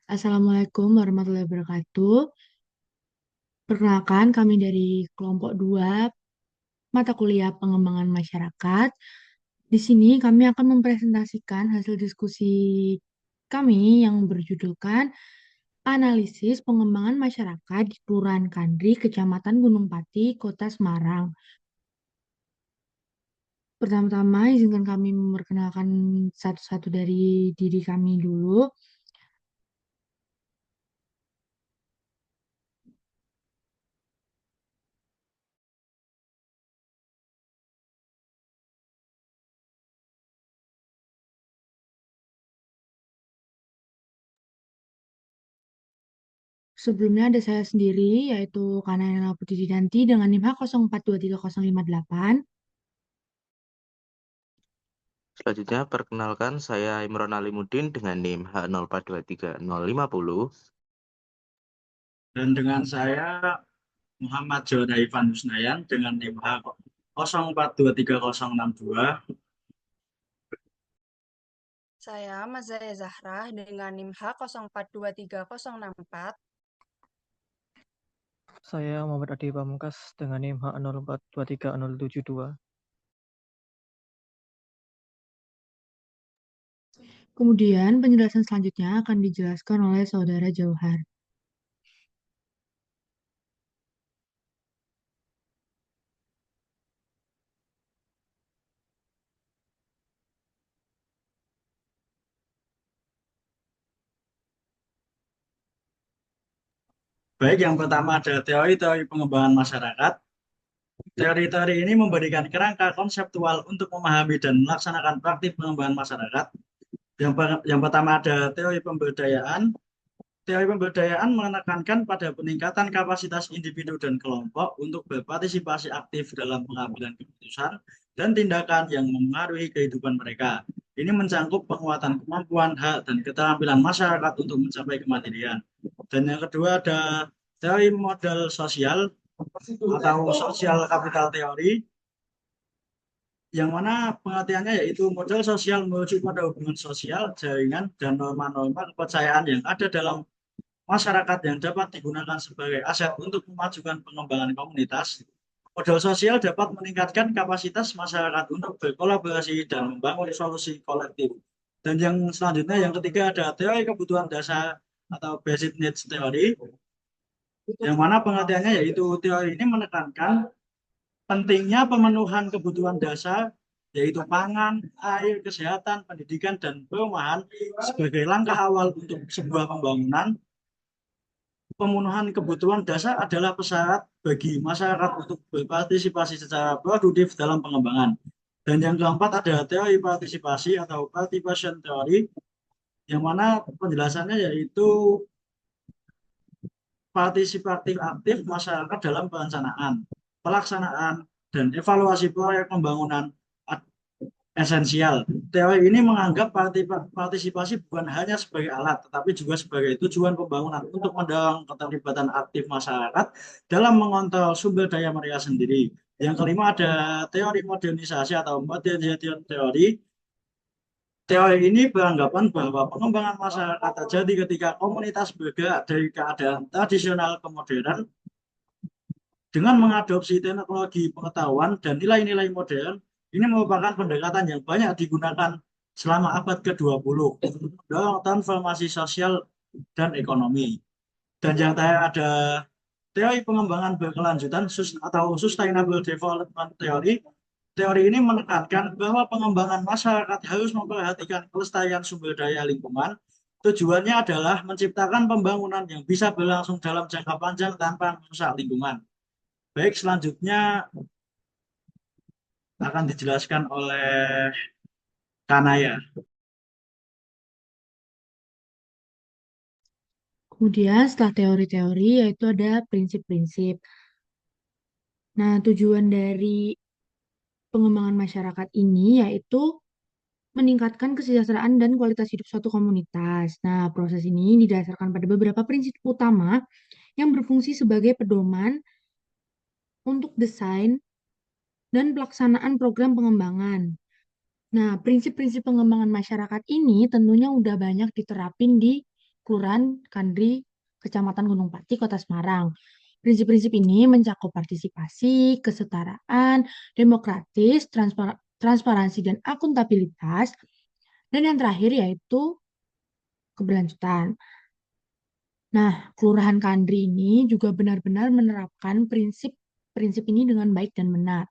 Assalamualaikum warahmatullahi wabarakatuh. Perkenalkan, kami dari kelompok 2 mata kuliah pengembangan masyarakat. Di sini kami akan mempresentasikan hasil diskusi kami yang berjudulkan Analisis Pengembangan Masyarakat di Kelurahan Kandri, Kecamatan Gunung Pati, Kota Semarang. Pertama-tama, izinkan kami memperkenalkan satu-satu dari diri kami dulu. Sebelumnya ada saya sendiri, yaitu Kanayana Putri Didanti dengan NIM H04230558. Selanjutnya, perkenalkan saya Imron Alimuddin dengan NIM H04230550. Dan dengan saya Muhammad Johana Ivan Husnayan dengan NIM H04236062. Saya Mazaya Zahra dengan NIM H04236064. Saya Muhammad Adi Pamungkas dengan NIM H04236072. Kemudian penjelasan selanjutnya akan dijelaskan oleh Saudara Jauhar. Baik, yang pertama ada teori-teori pengembangan masyarakat. Teori-teori ini memberikan kerangka konseptual untuk memahami dan melaksanakan praktik pengembangan masyarakat. Yang pertama ada teori pemberdayaan. Teori pemberdayaan menekankan pada peningkatan kapasitas individu dan kelompok untuk berpartisipasi aktif dalam pengambilan keputusan dan tindakan yang memengaruhi kehidupan mereka. Ini mencangkup penguatan kemampuan, hak, dan keterampilan masyarakat untuk mencapai kemandirian. Dan yang kedua ada teori modal sosial atau social capital theory, yang mana pengertiannya yaitu modal sosial merujuk pada hubungan sosial, jaringan, dan norma-norma kepercayaan yang ada dalam masyarakat yang dapat digunakan sebagai aset untuk memajukan pengembangan komunitas. Modal sosial dapat meningkatkan kapasitas masyarakat untuk berkolaborasi dan membangun solusi kolektif. Dan yang selanjutnya, yang ketiga ada teori kebutuhan dasar atau basic needs theory, yang mana pengertiannya yaitu teori ini menekankan pentingnya pemenuhan kebutuhan dasar yaitu pangan, air, kesehatan, pendidikan, dan perumahan sebagai langkah awal untuk sebuah pembangunan. Pemenuhan kebutuhan dasar adalah persyarat bagi masyarakat untuk berpartisipasi secara produktif dalam pengembangan. Dan yang keempat ada teori partisipasi atau participation theory, yang mana penjelasannya yaitu partisipatif aktif masyarakat dalam perencanaan, pelaksanaan, dan evaluasi proyek pembangunan esensial. Teori ini menganggap partisipasi bukan hanya sebagai alat, tetapi juga sebagai tujuan pembangunan untuk mendorong keterlibatan aktif masyarakat dalam mengontrol sumber daya mereka sendiri. Yang kelima ada teori modernisasi atau modernization theory. Teori ini beranggapan bahwa pengembangan masyarakat terjadi ketika komunitas bergerak dari keadaan tradisional ke modern dengan mengadopsi teknologi pengetahuan dan nilai-nilai modern. Ini merupakan pendekatan yang banyak digunakan selama abad ke-20 untuk mendorong transformasi sosial dan ekonomi. Dan yang terakhir ada teori pengembangan berkelanjutan atau sustainable development theory. Teori ini menekankan bahwa pengembangan masyarakat harus memperhatikan kelestarian sumber daya lingkungan. Tujuannya adalah menciptakan pembangunan yang bisa berlangsung dalam jangka panjang tanpa merusak lingkungan. Baik, selanjutnya akan dijelaskan oleh Kanaya. Kemudian setelah teori-teori yaitu ada prinsip-prinsip. Nah, tujuan dari pengembangan masyarakat ini yaitu meningkatkan kesejahteraan dan kualitas hidup suatu komunitas. Nah, proses ini didasarkan pada beberapa prinsip utama yang berfungsi sebagai pedoman untuk desain dan pelaksanaan program pengembangan. Nah, prinsip-prinsip pengembangan masyarakat ini tentunya udah banyak diterapin di Kelurahan Kandri, Kecamatan Gunung Pati, Kota Semarang. Prinsip-prinsip ini mencakup partisipasi, kesetaraan, demokratis, transparansi, dan akuntabilitas. Dan yang terakhir yaitu keberlanjutan. Nah, Kelurahan Kandri ini juga benar-benar menerapkan prinsip ini dengan baik dan benar.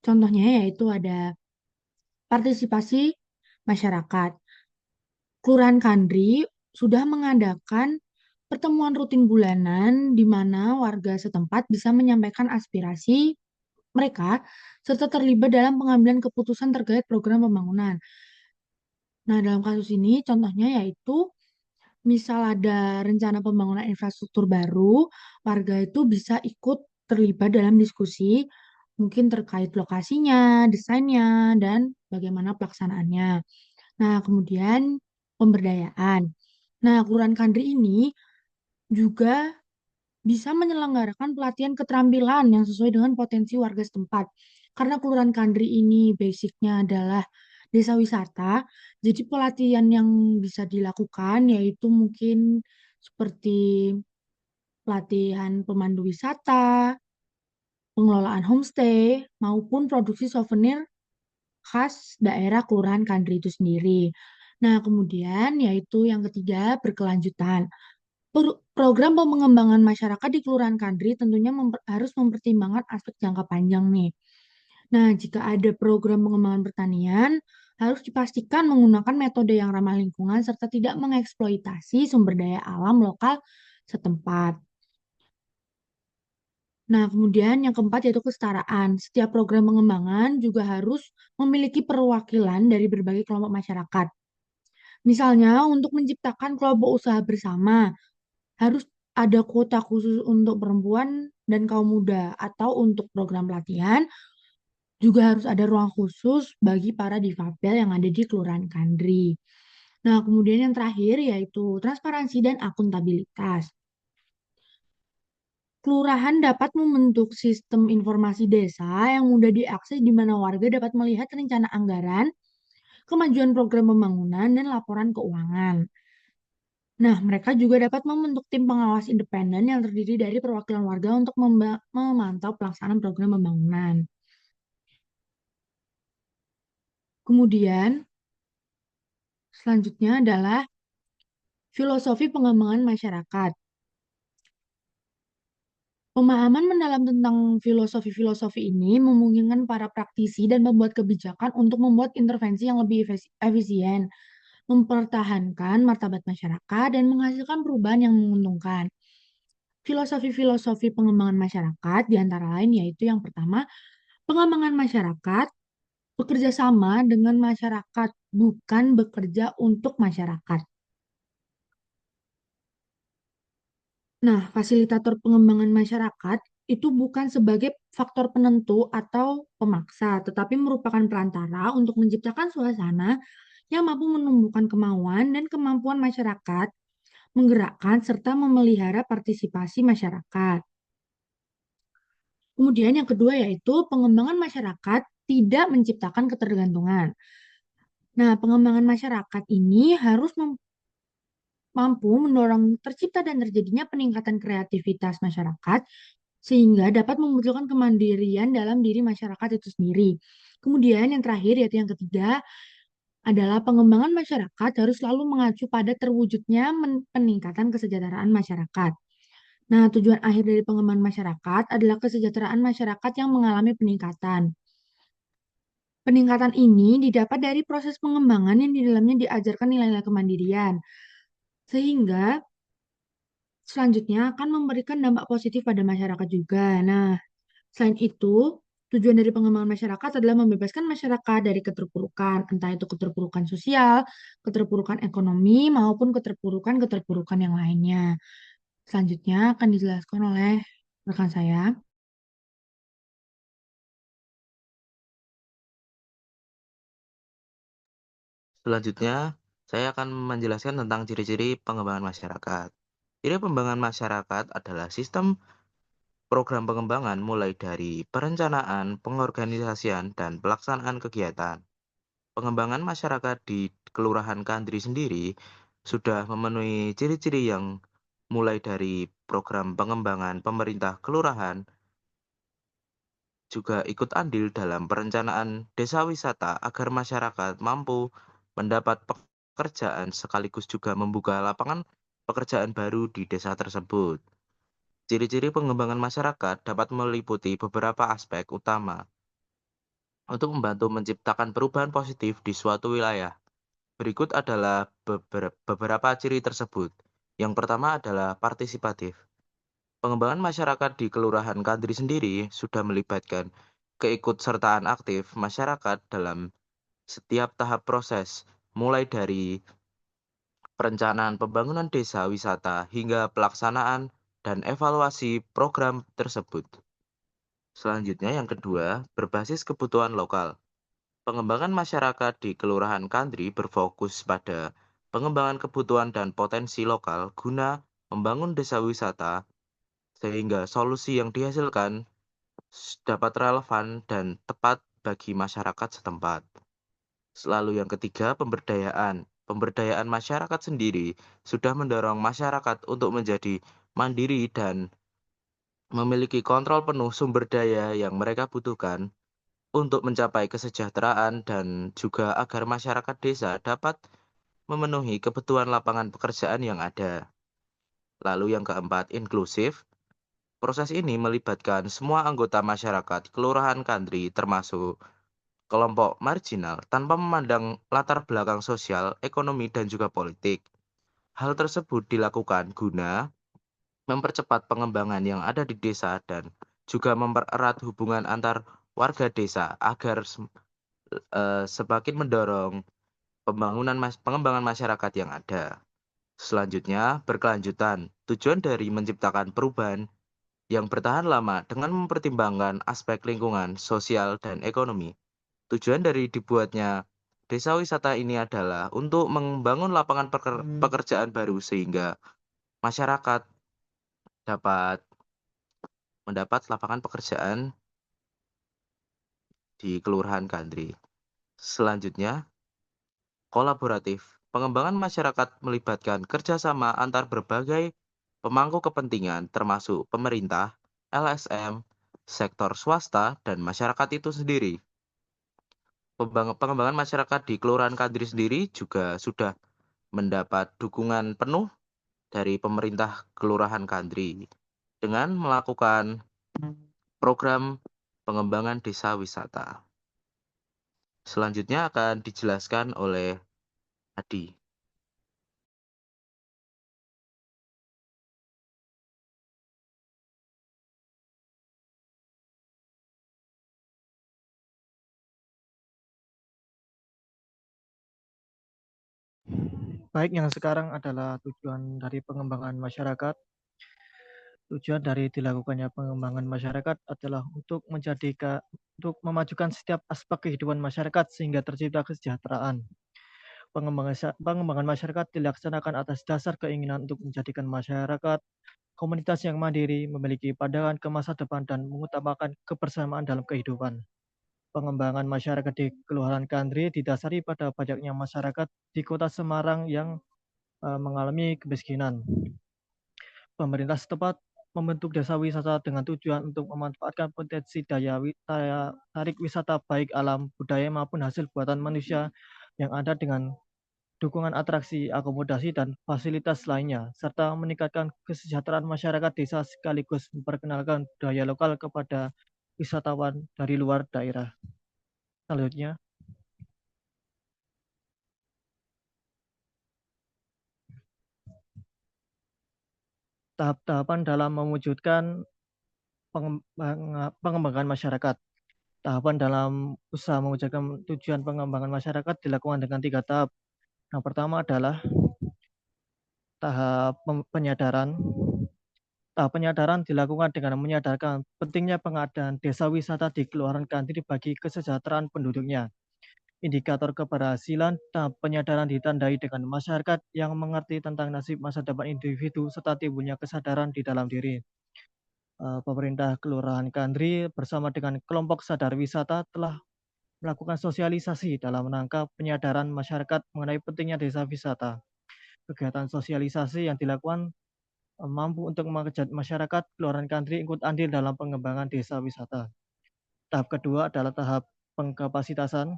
Contohnya yaitu ada partisipasi masyarakat. Kelurahan Kandri sudah mengadakan pertemuan rutin bulanan di mana warga setempat bisa menyampaikan aspirasi mereka serta terlibat dalam pengambilan keputusan terkait program pembangunan. Nah, dalam kasus ini contohnya yaitu misal ada rencana pembangunan infrastruktur baru, warga itu bisa ikut terlibat dalam diskusi, mungkin terkait lokasinya, desainnya, dan bagaimana pelaksanaannya. Nah, kemudian pemberdayaan. Nah, Kelurahan Kandri ini juga bisa menyelenggarakan pelatihan keterampilan yang sesuai dengan potensi warga setempat. Karena Kelurahan Kandri ini basicnya adalah desa wisata, jadi pelatihan yang bisa dilakukan yaitu mungkin seperti pelatihan pemandu wisata, pengelolaan homestay, maupun produksi souvenir khas daerah Kelurahan Kandri itu sendiri. Nah, kemudian yaitu yang ketiga, berkelanjutan. Program pengembangan masyarakat di Kelurahan Kandri tentunya harus mempertimbangkan aspek jangka panjang nih. Nah, jika ada program pengembangan pertanian, harus dipastikan menggunakan metode yang ramah lingkungan serta tidak mengeksploitasi sumber daya alam lokal setempat. Nah, kemudian yang keempat yaitu kesetaraan. Setiap program pengembangan juga harus memiliki perwakilan dari berbagai kelompok masyarakat. Misalnya, untuk menciptakan kelompok usaha bersama, harus ada kuota khusus untuk perempuan dan kaum muda, atau untuk program pelatihan, juga harus ada ruang khusus bagi para difabel yang ada di Kelurahan Kandri. Nah, kemudian yang terakhir yaitu transparansi dan akuntabilitas. Kelurahan dapat membentuk sistem informasi desa yang mudah diakses di mana warga dapat melihat rencana anggaran, kemajuan program pembangunan, dan laporan keuangan. Nah, mereka juga dapat membentuk tim pengawas independen yang terdiri dari perwakilan warga untuk memantau pelaksanaan program pembangunan. Kemudian, selanjutnya adalah filosofi pengembangan masyarakat. Pemahaman mendalam tentang filosofi-filosofi ini memungkinkan para praktisi dan pembuat kebijakan untuk membuat intervensi yang lebih efisien, mempertahankan martabat masyarakat, dan menghasilkan perubahan yang menguntungkan. Filosofi-filosofi pengembangan masyarakat diantara lain yaitu yang pertama, pengembangan masyarakat bekerja sama dengan masyarakat, bukan bekerja untuk masyarakat. Nah, fasilitator pengembangan masyarakat itu bukan sebagai faktor penentu atau pemaksa, tetapi merupakan perantara untuk menciptakan suasana yang mampu menumbuhkan kemauan dan kemampuan masyarakat, menggerakkan serta memelihara partisipasi masyarakat. Kemudian yang kedua yaitu pengembangan masyarakat tidak menciptakan ketergantungan. Nah, pengembangan masyarakat ini harus mampu mendorong tercipta dan terjadinya peningkatan kreativitas masyarakat sehingga dapat memunculkan kemandirian dalam diri masyarakat itu sendiri. Kemudian yang terakhir yaitu yang ketiga adalah pengembangan masyarakat harus selalu mengacu pada terwujudnya peningkatan kesejahteraan masyarakat. Nah, tujuan akhir dari pengembangan masyarakat adalah kesejahteraan masyarakat yang mengalami peningkatan. Peningkatan ini didapat dari proses pengembangan yang di dalamnya diajarkan nilai-nilai kemandirian, sehingga selanjutnya akan memberikan dampak positif pada masyarakat juga. Nah, selain itu, tujuan dari pengembangan masyarakat adalah membebaskan masyarakat dari keterpurukan, entah itu keterpurukan sosial, keterpurukan ekonomi, maupun keterpurukan yang lainnya. Selanjutnya akan dijelaskan oleh rekan saya. Selanjutnya, saya akan menjelaskan tentang ciri-ciri pengembangan masyarakat. Ciri pengembangan masyarakat adalah sistem program pengembangan mulai dari perencanaan, pengorganisasian, dan pelaksanaan kegiatan. Pengembangan masyarakat di Kelurahan Kandri sendiri sudah memenuhi ciri-ciri yang mulai dari program pengembangan pemerintah kelurahan, juga ikut andil dalam perencanaan desa wisata agar masyarakat mampu mendapat pekerjaan sekaligus juga membuka lapangan pekerjaan baru di desa tersebut. Ciri-ciri pengembangan masyarakat dapat meliputi beberapa aspek utama untuk membantu menciptakan perubahan positif di suatu wilayah. Berikut adalah beberapa ciri tersebut. Yang pertama adalah partisipatif. Pengembangan masyarakat di Kelurahan Kandri sendiri sudah melibatkan keikutsertaan aktif masyarakat dalam setiap tahap proses, mulai dari perencanaan pembangunan desa wisata hingga pelaksanaan dan evaluasi program tersebut. Selanjutnya yang kedua, berbasis kebutuhan lokal. Pengembangan masyarakat di Kelurahan Kandri berfokus pada pengembangan kebutuhan dan potensi lokal guna membangun desa wisata sehingga solusi yang dihasilkan dapat relevan dan tepat bagi masyarakat setempat. Lalu yang ketiga, pemberdayaan. Pemberdayaan masyarakat sendiri sudah mendorong masyarakat untuk menjadi mandiri dan memiliki kontrol penuh sumber daya yang mereka butuhkan untuk mencapai kesejahteraan dan juga agar masyarakat desa dapat memenuhi kebutuhan lapangan pekerjaan yang ada. Lalu yang keempat, inklusif. Proses ini melibatkan semua anggota masyarakat Kelurahan Kandri termasuk kelompok marginal tanpa memandang latar belakang sosial, ekonomi, dan juga politik. Hal tersebut dilakukan guna mempercepat pengembangan yang ada di desa dan juga mempererat hubungan antar warga desa agar semakin mendorong pengembangan masyarakat yang ada. Selanjutnya, berkelanjutan. Tujuan dari menciptakan perubahan yang bertahan lama dengan mempertimbangkan aspek lingkungan, sosial, dan ekonomi. Tujuan dari dibuatnya desa wisata ini adalah untuk membangun lapangan pekerjaan baru sehingga masyarakat dapat mendapat lapangan pekerjaan di Kelurahan Kandri. Selanjutnya, kolaboratif. Pengembangan masyarakat melibatkan kerjasama antar berbagai pemangku kepentingan termasuk pemerintah, LSM, sektor swasta, dan masyarakat itu sendiri. Pengembangan masyarakat di Kelurahan Kandri sendiri juga sudah mendapat dukungan penuh dari pemerintah Kelurahan Kandri dengan melakukan program pengembangan desa wisata. Selanjutnya akan dijelaskan oleh Adi. Baik, yang sekarang adalah tujuan dari pengembangan masyarakat. Tujuan dari dilakukannya pengembangan masyarakat adalah untuk memajukan setiap aspek kehidupan masyarakat sehingga tercipta kesejahteraan. Pengembangan masyarakat dilaksanakan atas dasar keinginan untuk menjadikan masyarakat komunitas yang mandiri, memiliki pandangan ke masa depan, dan mengutamakan kebersamaan dalam kehidupan. Pengembangan masyarakat di Kelurahan Kandri didasari pada banyaknya masyarakat di Kota Semarang yang mengalami kemiskinan. Pemerintah setempat membentuk desa wisata dengan tujuan untuk memanfaatkan potensi daya tarik wisata baik alam, budaya maupun hasil buatan manusia yang ada dengan dukungan atraksi, akomodasi, dan fasilitas lainnya, serta meningkatkan kesejahteraan masyarakat desa sekaligus memperkenalkan budaya lokal kepada wisatawan dari luar daerah. Selanjutnya, tahap-tahapan dalam mewujudkan pengembangan masyarakat. Tahapan dalam usaha mewujudkan tujuan pengembangan masyarakat dilakukan dengan 3 tahap. Yang pertama adalah tahap penyadaran. Tahap penyadaran dilakukan dengan menyadarkan pentingnya pengadaan desa wisata di Kelurahan Kandri bagi kesejahteraan penduduknya. Indikator keberhasilan tahap penyadaran ditandai dengan masyarakat yang mengerti tentang nasib masa depan individu serta timbulnya kesadaran di dalam diri. Pemerintah Kelurahan Kandri bersama dengan kelompok sadar wisata telah melakukan sosialisasi dalam rangka penyadaran masyarakat mengenai pentingnya desa wisata. Kegiatan sosialisasi yang dilakukan mampu untuk mengajak masyarakat Kelurahan Kandri ikut andil dalam pengembangan desa wisata. Tahap kedua adalah tahap pengkapasitasan.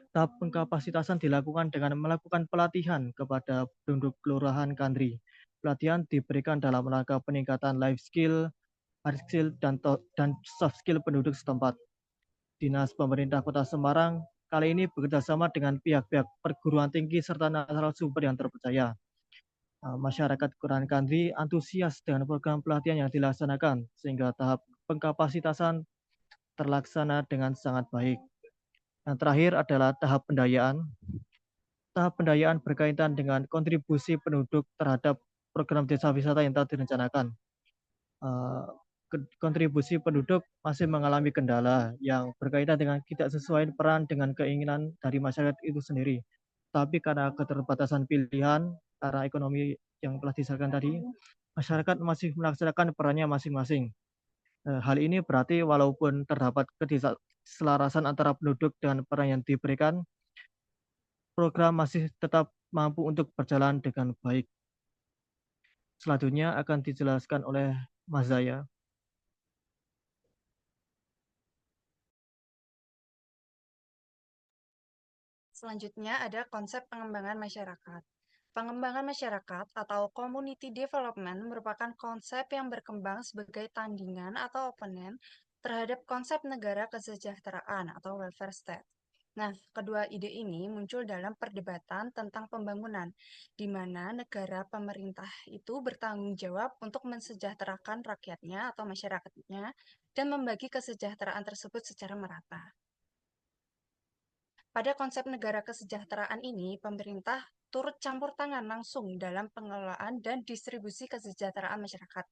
Tahap pengkapasitasan dilakukan dengan melakukan pelatihan kepada penduduk Kelurahan Kandri. Pelatihan diberikan dalam rangka peningkatan life skill, hard skill, dan soft skill penduduk setempat. Dinas Pemerintah Kota Semarang kali ini bekerjasama dengan pihak-pihak perguruan tinggi serta narasumber yang terpercaya. Masyarakat Kelurahan Kandri antusias dengan program pelatihan yang dilaksanakan, sehingga tahap pengkapasitasan terlaksana dengan sangat baik. Yang terakhir adalah tahap pendayaan. Tahap pendayaan berkaitan dengan kontribusi penduduk terhadap program desa wisata yang telah direncanakan. Kontribusi penduduk masih mengalami kendala yang berkaitan dengan tidak sesuai peran dengan keinginan dari masyarakat itu sendiri. Tapi karena keterbatasan pilihan, karena ekonomi yang telah disahkan tadi, masyarakat masih melaksanakan perannya masing-masing. Hal ini berarti walaupun terdapat ketidakselarasan antara penduduk dengan peran yang diberikan, program masih tetap mampu untuk berjalan dengan baik. Selanjutnya akan dijelaskan oleh Mas Zaya. Selanjutnya ada konsep pengembangan masyarakat. Pengembangan masyarakat atau community development merupakan konsep yang berkembang sebagai tandingan atau oponen terhadap konsep negara kesejahteraan atau welfare state. Nah, kedua ide ini muncul dalam perdebatan tentang pembangunan, di mana negara pemerintah itu bertanggung jawab untuk mensejahterakan rakyatnya atau masyarakatnya dan membagi kesejahteraan tersebut secara merata. Pada konsep negara kesejahteraan ini, pemerintah turut campur tangan langsung dalam pengelolaan dan distribusi kesejahteraan masyarakat.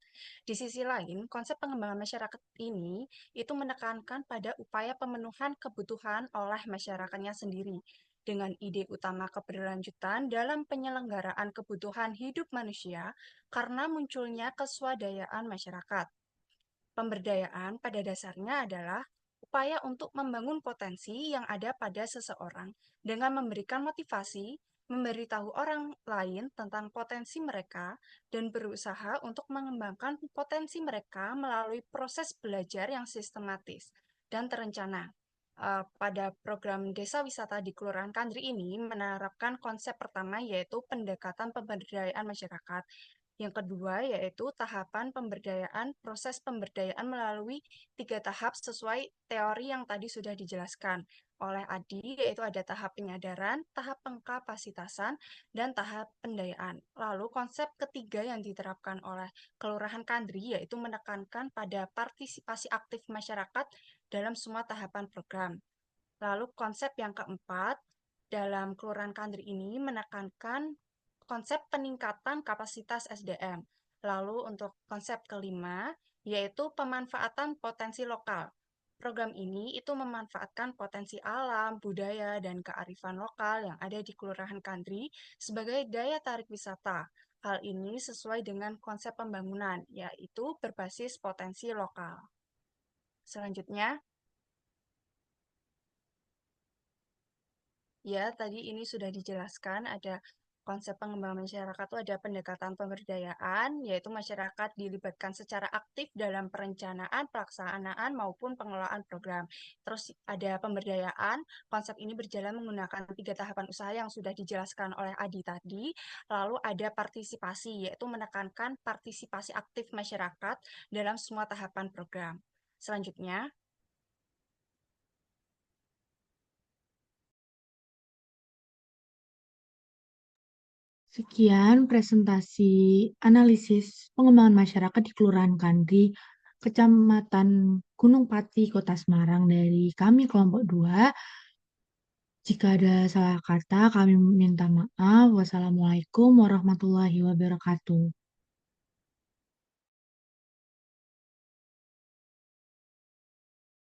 Di sisi lain, konsep pengembangan masyarakat ini itu menekankan pada upaya pemenuhan kebutuhan oleh masyarakatnya sendiri, dengan ide utama keberlanjutan dalam penyelenggaraan kebutuhan hidup manusia karena munculnya keswadayaan masyarakat. Pemberdayaan pada dasarnya adalah upaya untuk membangun potensi yang ada pada seseorang dengan memberikan motivasi, memberitahu orang lain tentang potensi mereka, dan berusaha untuk mengembangkan potensi mereka melalui proses belajar yang sistematis dan terencana. Pada program Desa Wisata di Kelurahan Kandri ini menerapkan konsep pertama yaitu pendekatan pemberdayaan masyarakat. Yang kedua yaitu tahapan pemberdayaan, proses pemberdayaan melalui 3 tahap sesuai teori yang tadi sudah dijelaskan oleh Adi, yaitu ada tahap penyadaran, tahap pengkapasitasan, dan tahap pendayaan. Lalu konsep ketiga yang diterapkan oleh Kelurahan Kandri yaitu menekankan pada partisipasi aktif masyarakat dalam semua tahapan program. Lalu konsep yang keempat dalam Kelurahan Kandri ini menekankan konsep peningkatan kapasitas SDM. Lalu untuk konsep kelima, yaitu pemanfaatan potensi lokal. Program ini itu memanfaatkan potensi alam, budaya, dan kearifan lokal yang ada di Kelurahan Kandri sebagai daya tarik wisata. Hal ini sesuai dengan konsep pembangunan, yaitu berbasis potensi lokal. Selanjutnya, ya, tadi ini sudah dijelaskan, ada konsep pengembangan masyarakat itu ada pendekatan pemberdayaan, yaitu masyarakat dilibatkan secara aktif dalam perencanaan, pelaksanaan, maupun pengelolaan program. Terus ada pemberdayaan, konsep ini berjalan menggunakan 3 tahapan usaha yang sudah dijelaskan oleh Adi tadi. Lalu ada partisipasi, yaitu menekankan partisipasi aktif masyarakat dalam semua tahapan program. Selanjutnya, Sekian presentasi analisis pengembangan masyarakat di Kelurahan Kandri, Kecamatan Gunung Pati, Kota Semarang dari kami kelompok 2. Jika ada salah kata, kami minta maaf. Wassalamualaikum warahmatullahi wabarakatuh.